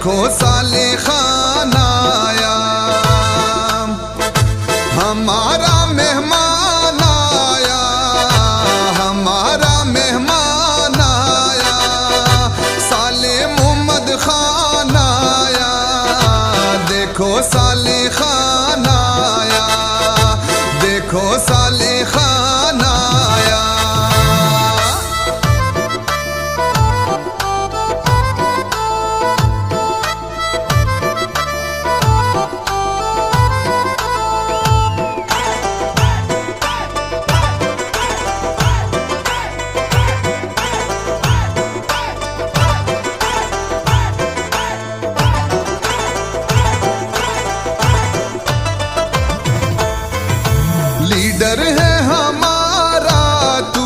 देखो साले खान आया, हमारा मेहमान आया, हमारा मेहमान आया, साले मोहम्मद खान आया, देखो साले खान आया, देखो साले खान आया। लीडर है हमारा तू,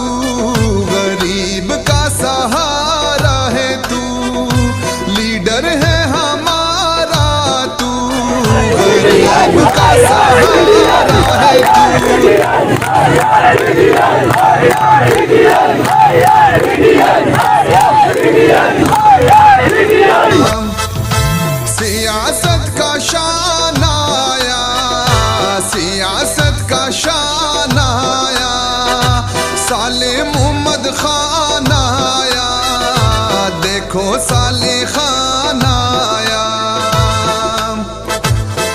गरीब का सहारा है तू, लीडर है हमारा तू, गरीब का सहारा है तू। सियासत का शान आया, सियासत का शान आया, साले मोहम्मद खान आया, देखो साले खान आया,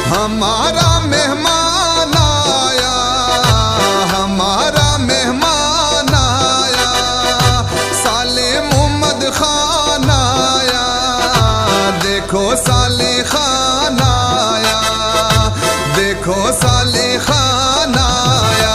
हमारा मेहमान आया, हमारा मेहमान आया, साले मोहम्मद खान आया, देखो साले खान आया, देखो साले खान आया।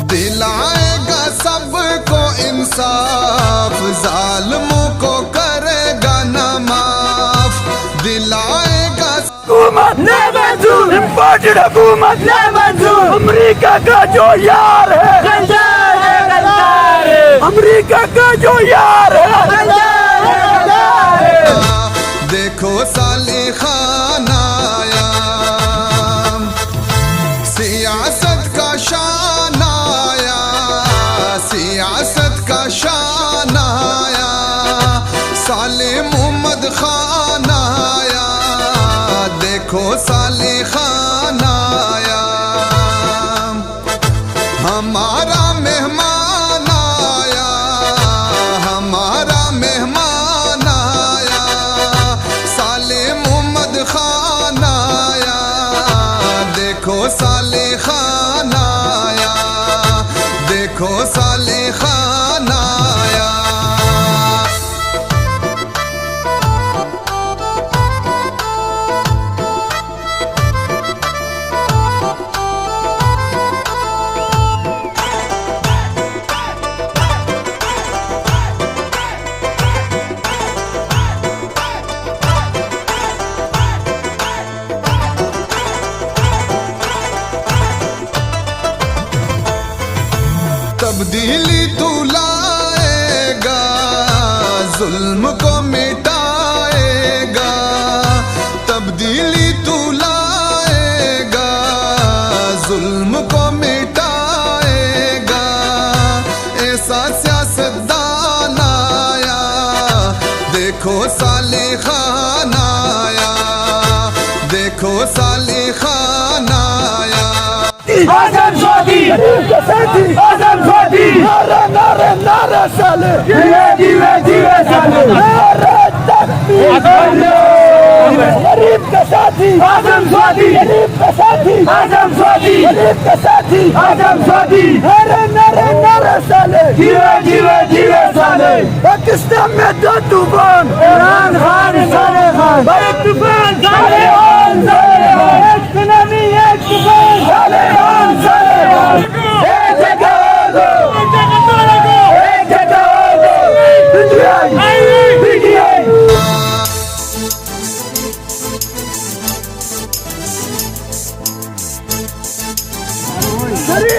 दिलाएगा सबको इंसाफ, जालिमों को करेगा न माफ, दिलाएगा हुकूमत न मंजूर, इम्पोर्टेड हुकूमत न मंजूर, अमेरिका का जो यार है गद्दार है, गद्दार है, अमेरिका का जो यार है गद्दार है, गद्दार है। देखो साले खान आया, सियासत का शान आया, सियासत का शान आया, साले मोहम्मद खान आया, देखो साले खान आया, हमारा मेहमान आया, हमारा मेहमान आया, साले मोहम्मद खान आया, देखो साले खान आया, देखो साले खान आया। तब्दीली तू लाएगा, जुल्म को मिटाएगा, तब्दीली तू लाएगा, जुल्म को मिटाएगा, ऐसा सियासतदान आया, देखो साले खान आया, देखो साले खान आया। आजम स्वाति, आजम स्वाति, नारे नारे नारे साले, जीवे जीवे जीवे साले, नारे तकबीर, गरीब का साथी, आजम स्वाति, गरीब का साथी, आजम स्वाति, गरीब का साथी, आजम स्वाति, नारे नारे नारे साले, जीवे जीवे जीवे साले। पाकिस्तान में दो तूफान, इमरान खान, साले खान, बड़े तूफान, साले खान, साले खान।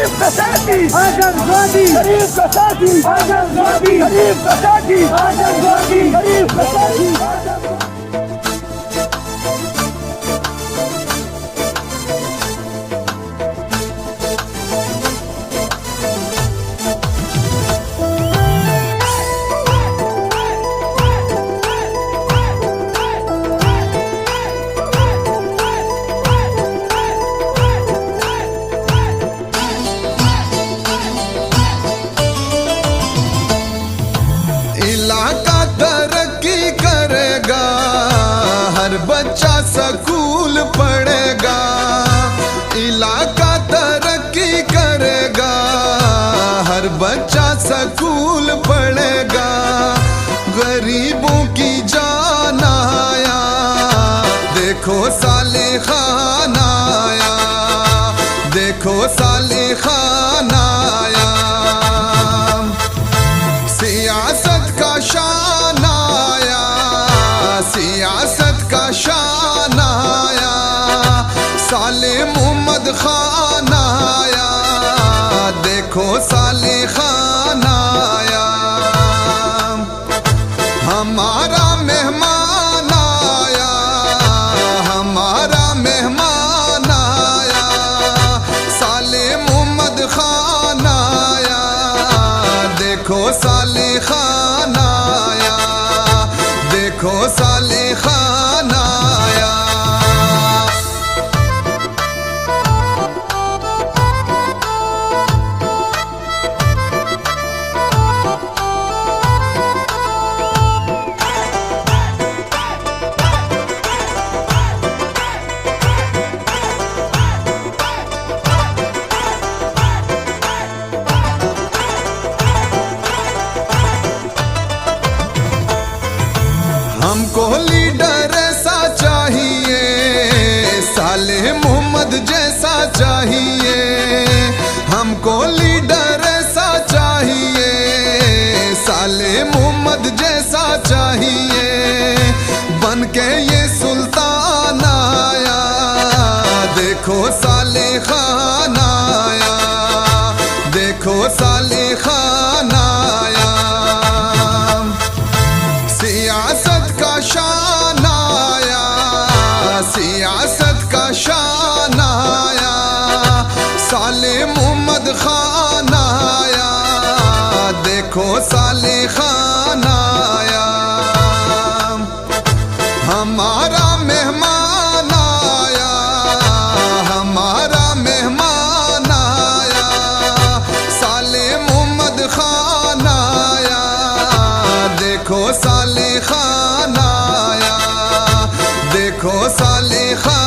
शरीफ का साथी आतंकवादी, शरीफ का साथी आतंकवादी, शरीफ का साथी आतंकवादी, शरीफ का साथी। इलाका तरक्की करेगा, हर बच्चा स्कूल पढ़ेगा। इलाका तरक्की करेगा, हर बच्चा स्कूल पढ़ेगा। गरीबों की जान आया, देखो साले खान आया, देखो साले खान आया। सियासत का शान आया, सियासत का शान आया। साले मोहम्मद खान आया, देखो साले खान आया। हमारा मेहमान आया, हमारा मेहमान आया। साले मोहम्मद खान आया, देखो साले खान आया, देखो साले खान आया। हमको लीडर ऐसा चाहिए, साले मोहम्मद जैसा चाहिए। हमको लीडर ऐसा चाहिए, साले मोहम्मद जैसा चाहिए। बन के ये सुल्तान आया, देखो साले खान आया, देखो साले खान आया। सियासत का शान आया, सियासत का शान आया। साले मोहम्मद खान आया, देखो साले खान आया। हमारा मेहमान आया, हमारा मेहमान आया। साले मोहम्मद खान आया, देखो साले खान आया, देखो साले खान